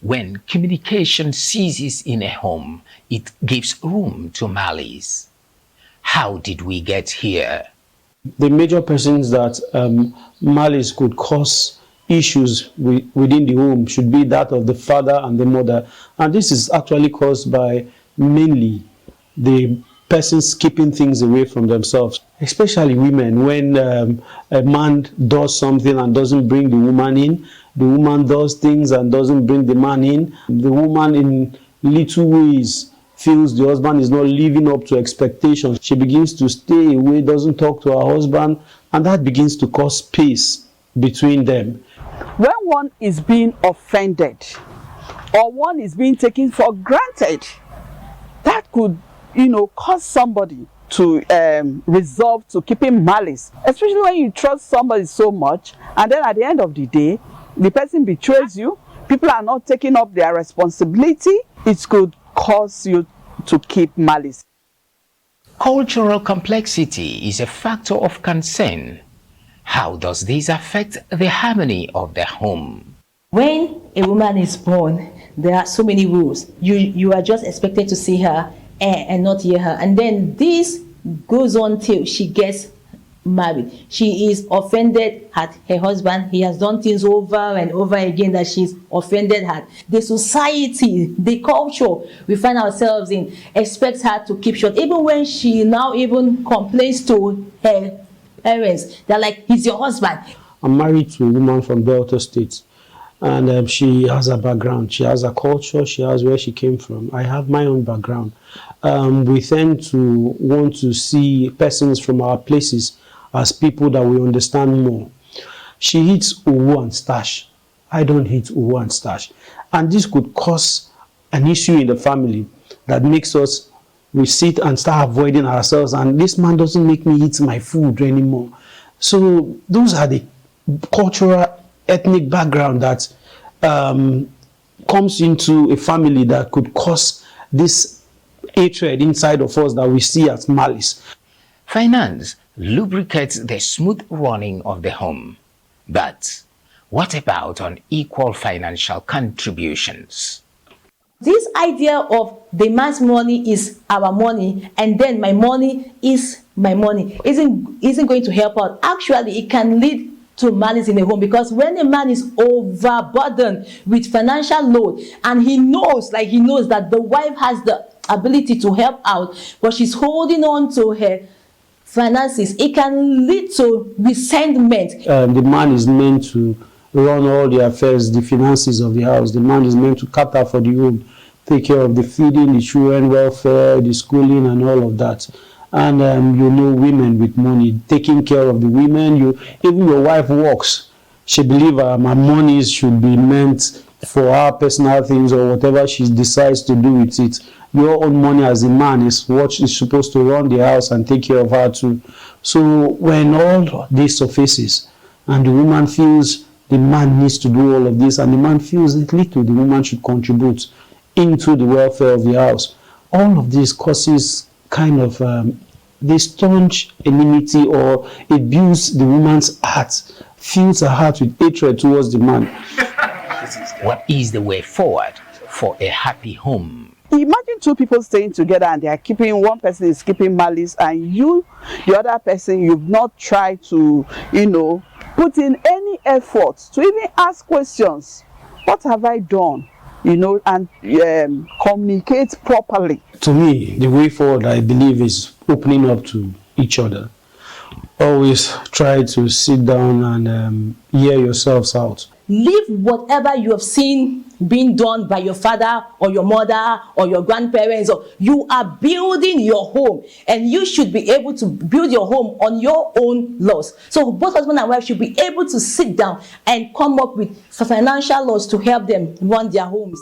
When communication ceases in a home, it gives room to malice. How did we get here? The major persons that malice could cause issues within the home should be that of the father and the mother. And this is actually caused by mainly the persons keeping things away from themselves, especially women. When a man does something and doesn't bring the woman in, the woman does things and doesn't bring the man in, the woman in little ways feels the husband is not living up to expectations. She begins to stay away, doesn't talk to her husband, and that begins to cause space between them. When one is being offended or one is being taken for granted, that could, cause somebody to resolve to keeping malice, especially when you trust somebody so much, and then at the end of the day, the person betrays you, people are not taking up their responsibility, it could cause you to keep malice. Cultural complexity is a factor of concern. How does this affect the harmony of the home? When a woman is born, there are so many rules. You are just expected to see her and not hear her. And then this goes on till she gets married. She is offended at her husband. He has done things over and over again that she's offended at. The society, the culture we find ourselves in expects her to keep short. Even when she now even complains to her parents, they're like, he's your husband. I'm married to a woman from Delta State, and she has a background. She has a culture. She has where she came from. I have my own background. We tend to want to see persons from our places as people that we understand more. She eats uwu and stash. I don't eat uwu and stash. And this could cause an issue in the family that makes us, we sit and start avoiding ourselves, and this man doesn't make me eat my food anymore. So those are the cultural, ethnic background that comes into a family that could cause this hatred inside of us that we see as malice. Finance lubricates the smooth running of the home. But what about unequal financial contributions? This idea of the man's money is our money and then my money is my money isn't going to help out. Actually, it can lead to malice in the home, because when a man is overburdened with financial load and he knows that the wife has the ability to help out, but she's holding on to her finances, it can lead to resentment. The man is meant to run all the affairs, the finances of the house. The man is meant to cater for the home, take care of the feeding, the children welfare, the schooling, and all of that. And women with money, taking care of the women. Even your wife works. She believes her money should be meant for her personal things or whatever she decides to do with it. Your own money as a man is what is supposed to run the house and take care of her too. So when all this surfaces and the woman feels the man needs to do all of this, and the man feels that little the woman should contribute into the welfare of the house, all of this causes kind of this staunch enmity, or it builds the woman's heart, fills her heart with hatred towards the man. What is the way forward for a happy home? Imagine two people staying together and they are keeping, one person is keeping malice, and you, the other person, you've not tried to, put in any effort to even ask questions. What have I done? And communicate properly. To me, the way forward, I believe, is opening up to each other. Always try to sit down and hear yourselves out. Leave whatever you have seen being done by your father or your mother or your grandparents, or you are building your home, and you should be able to build your home on your own laws. So both husband and wife should be able to sit down and come up with financial laws to help them run their homes.